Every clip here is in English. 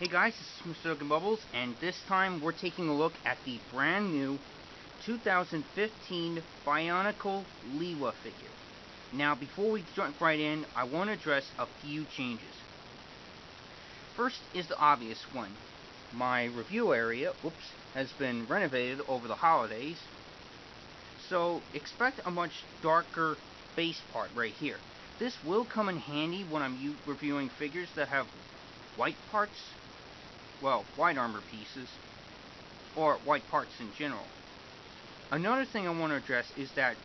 Hey guys, this is Mr. Duck and Bubbles, and this time we're taking a look at the brand new 2015 Bionicle Lewa figure. Now, before we jump right in, I want to address a few changes. First is the obvious one. My review area, has been renovated over the holidays, so expect a much darker base part right here. This will come in handy when I'm reviewing figures that have white parts, well, white armor pieces, or white parts in general. Another thing I want to address is that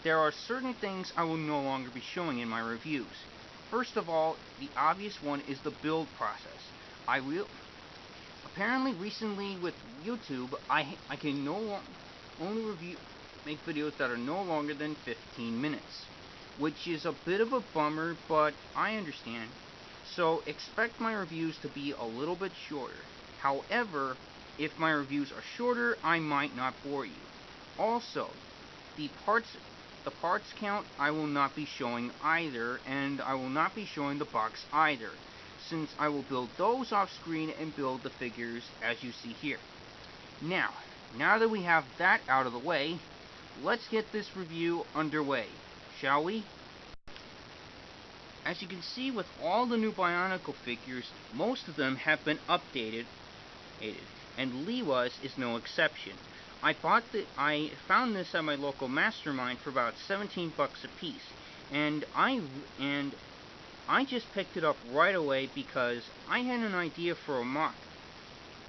there are certain things I will no longer be showing in my reviews. First of all, the obvious one is the build process. Apparently recently with YouTube, I can only make videos that are no longer than 15 minutes, which is a bit of a bummer, but I understand. So expect my reviews to be a little bit shorter. However, if my reviews are shorter, I might not bore you. Also, the parts count I will not be showing either, and I will not be showing the box either, since I will build those off screen and build the figures as you see here. Now that we have that out of the way, let's get this review underway, shall we? As you can see with all the new Bionicle figures, most of them have been updated, and Lewa's is no exception. I found this at my local Mastermind for about 17 bucks a piece, and I just picked it up right away because I had an idea for a mock,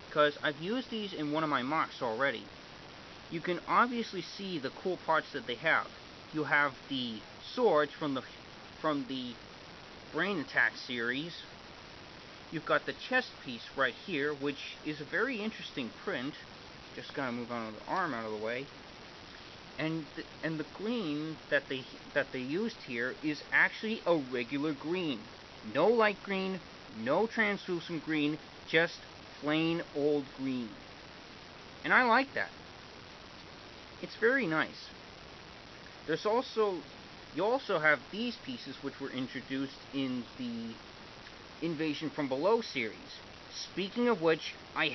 because I've used these in one of my mocks already. You can obviously see the cool parts that they have. You have the swords from the Brain Attack series. You've got the chest piece right here, which is a very interesting print. Just gotta move on the arm out of the way. And the green that they used here is actually a regular green. No light green, no translucent green, just plain old green. And I like that. It's very nice. You also have these pieces which were introduced in the Invasion from Below series. Speaking of which, I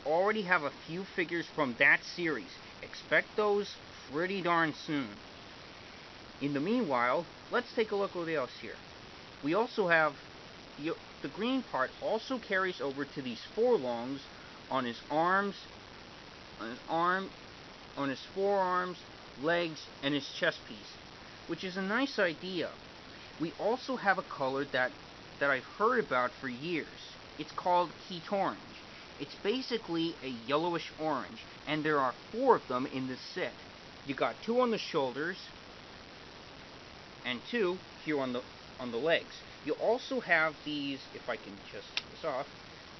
already have a few figures from that series. Expect those pretty darn soon. In the meanwhile, let's take a look at what else here. We also have the green part also carries over to these forelongs on his arms, on his forearms, legs, and his chest piece, which is a nice idea. We also have a color that I've heard about for years. It's called Heat Orange. It's basically a yellowish orange, and there are 4 of them in this set. You got 2 on the shoulders, and 2 here on the legs. You also have these, if I can just get this off,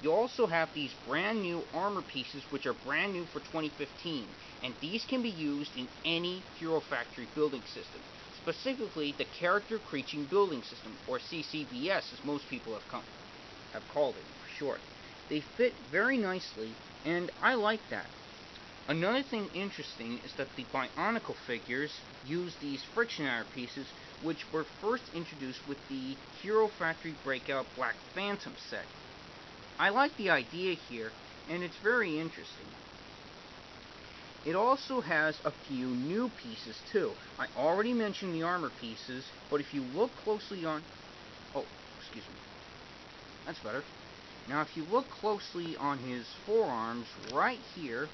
you also have these brand new armor pieces which are brand new for 2015, and these can be used in any Hero Factory building system. Specifically, the Character Creating Building System, or CCBS as most people have called it for short. They fit very nicely, and I like that. Another thing interesting is that the Bionicle figures use these friction adder pieces, which were first introduced with the Hero Factory Breakout Black Phantom set. I like the idea here, and it's very interesting. It also has a few new pieces too. I already mentioned the armor pieces, but if you look closely on... Oh, excuse me. That's better. Now if you look closely on his forearms right here,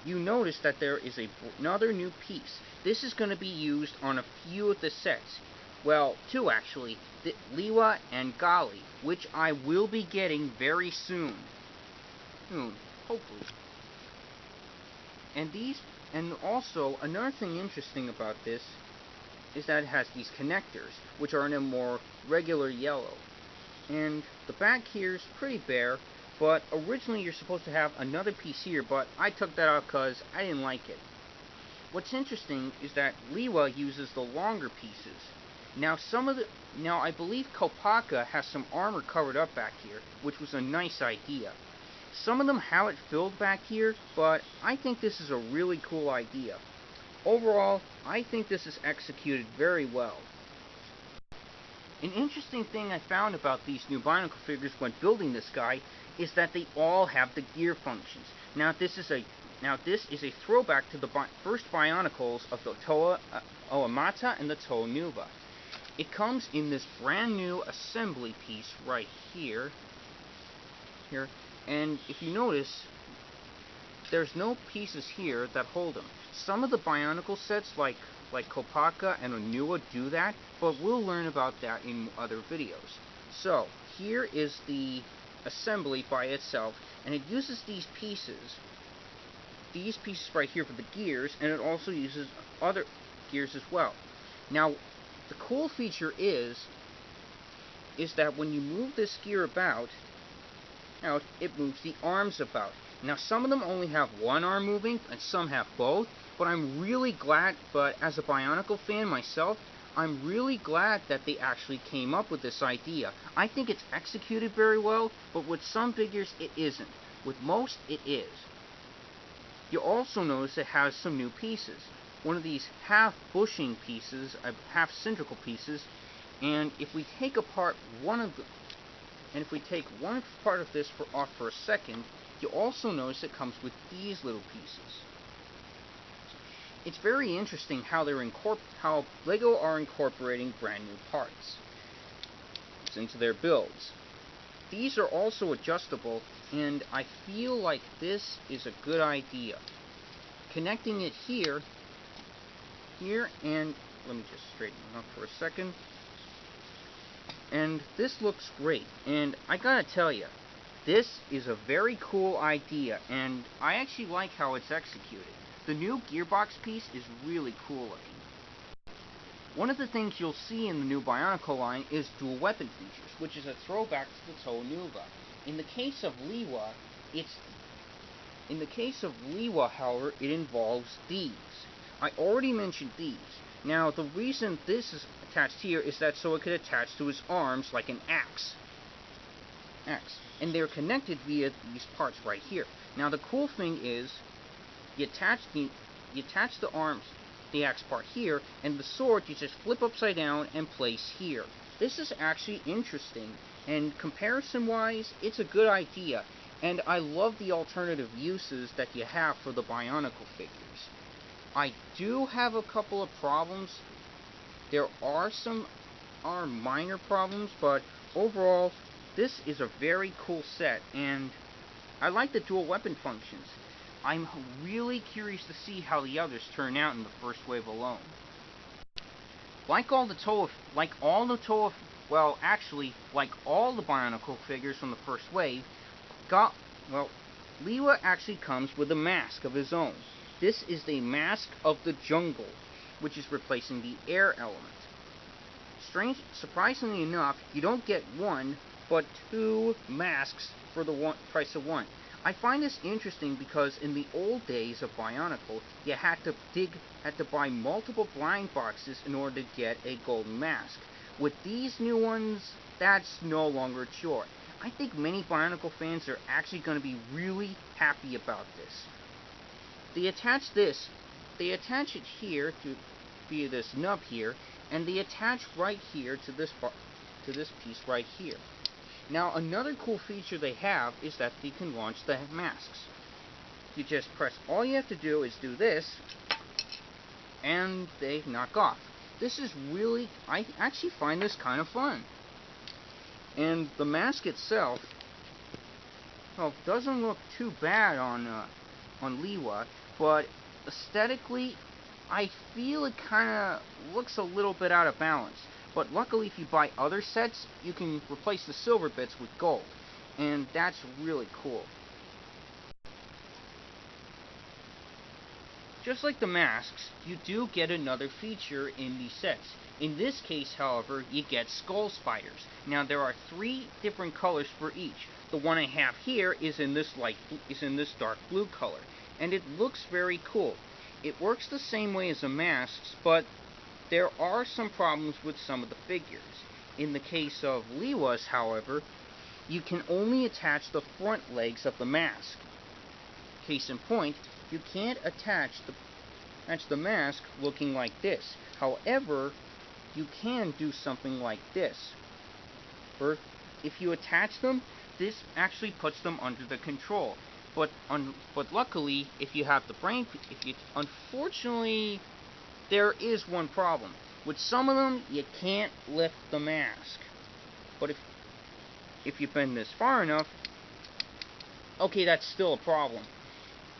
you notice that there is another new piece. This is going to be used on a few of the sets. Well, 2 actually. The Lewa and Gali, which I will be getting very soon. Hopefully. And also, another thing interesting about this is that it has these connectors, which are in a more regular yellow. And the back here is pretty bare, but originally you're supposed to have another piece here, but I took that out because I didn't like it. What's interesting is that Lewa uses the longer pieces. Now I believe Kopaka has some armor covered up back here, which was a nice idea. Some of them have it filled back here, but I think this is a really cool idea. Overall, I think this is executed very well. An interesting thing I found about these new Bionicle figures when building this guy is that they all have the gear functions. Now this is a throwback to the first Bionicles of the Toa Oamata and the Toa Nuva. It comes in this brand new assembly piece right here. And if you notice, there's no pieces here that hold them. Some of the Bionicle sets like Kopaka and Onua do that, but we'll learn about that in other videos. So, here is the assembly by itself, and it uses these pieces right here for the gears, and it also uses other gears as well. Now, the cool feature is that when you move this gear about, it moves the arms about. Now, some of them only have one arm moving, and some have both, but I'm really glad, as a Bionicle fan myself, I'm really glad that they actually came up with this idea. I think it's executed very well, but with some figures it isn't. With most, it is. You also notice it has some new pieces. One of these half bushing pieces, half cylindrical pieces, and if we take apart one part of this off for a second, you also notice it comes with these little pieces. It's very interesting how LEGO are incorporating brand new parts into their builds. These are also adjustable, and I feel like this is a good idea. Connecting it here, and let me just straighten it up for a second. And this looks great, and I gotta tell you, this is a very cool idea, and I actually like how it's executed. The new gearbox piece is really cool looking. One of the things you'll see in the new Bionicle line is dual weapon features, which is a throwback to the Toa Nuva. In the case of Lewa, however, it involves these. I already mentioned these. Now, the reason this is attached here is that so it could attach to his arms like an axe. And they're connected via these parts right here. Now, the cool thing is, you attach the arms, the axe part here, and the sword you just flip upside down and place here. This is actually interesting, and comparison-wise, it's a good idea, and I love the alternative uses that you have for the Bionicle figures. I do have a couple of problems. There are minor problems, but overall, this is a very cool set, and I like the dual weapon functions. I'm really curious to see how the others turn out in the first wave alone. Like all the Bionicle figures from the first wave, Lewa actually comes with a mask of his own. This is the Mask of the Jungle, which is replacing the air element. Surprisingly enough, you don't get one, but two masks for the price of one. I find this interesting because in the old days of Bionicle, you had to buy multiple blind boxes in order to get a golden mask. With these new ones, that's no longer a chore. I think many Bionicle fans are actually going to be really happy about this. They attach it here via this nub here, and they attach right here to this piece right here. Now, another cool feature they have is that they can launch the masks. You just press, all you have to do is do this, and they knock off. This is really, I actually find this kind of fun. And the mask itself, doesn't look too bad on Lewa, but aesthetically, I feel it kind of looks a little bit out of balance. But luckily, if you buy other sets, you can replace the silver bits with gold. And that's really cool. Just like the masks, you do get another feature in these sets. In this case, however, you get skull spiders. Now, there are 3 different colors for each. The one I have here is in this dark blue color, and it looks very cool. It works the same way as the masks, but there are some problems with some of the figures. In the case of Lewa's, however, you can only attach the front legs of the mask. Case in point, you can't attach the mask looking like this. However, you can do something like this. Or if you attach them, this actually puts them under the control. But luckily, if you have the brain, unfortunately, there is one problem. With some of them, you can't lift the mask. But if you bend this far enough, okay, that's still a problem.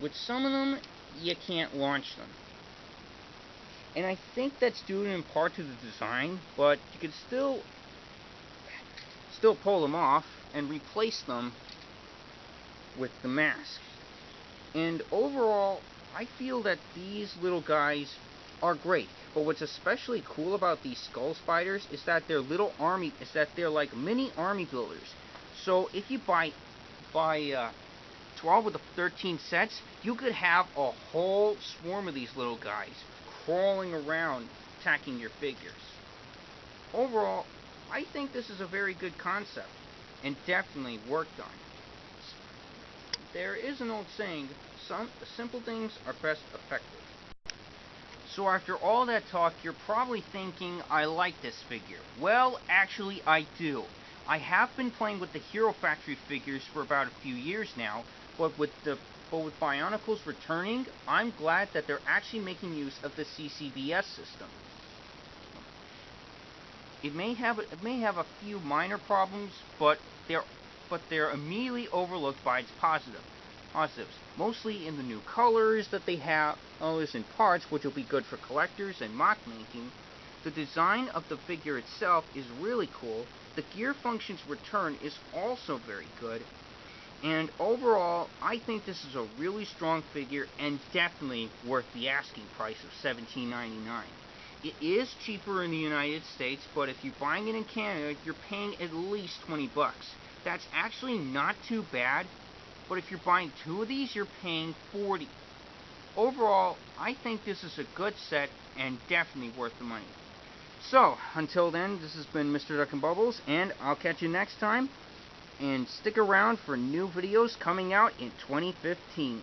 With some of them, you can't launch them. And I think that's due in part to the design, but you can still pull them off and replace them with the mask. And overall, I feel that these little guys are great. But what's especially cool about these skull spiders is that they're like mini army builders. So if you buy 12 of the 13 sets, you could have a whole swarm of these little guys crawling around attacking your figures. Overall, I think this is a very good concept and definitely worked on. There is an old saying, some simple things are best effective. So after all that talk, you're probably thinking, I like this figure. Well, actually I do. I have been playing with the Hero Factory figures for about a few years now, but with Bionicles returning, I'm glad that they're actually making use of the CCBS system. It may have a few minor problems, but they're immediately overlooked by its positives. Mostly in the new colors that they have, in parts, which will be good for collectors and mock making. The design of the figure itself is really cool. The gear function's return is also very good. And overall, I think this is a really strong figure and definitely worth the asking price of $17.99. It is cheaper in the United States, but if you're buying it in Canada, you're paying at least 20 bucks. That's actually not too bad, but if you're buying two of these, you're paying 40. Overall, I think this is a good set and definitely worth the money. So, until then, this has been Mr. Duck and Bubbles, and I'll catch you next time. And stick around for new videos coming out in 2015.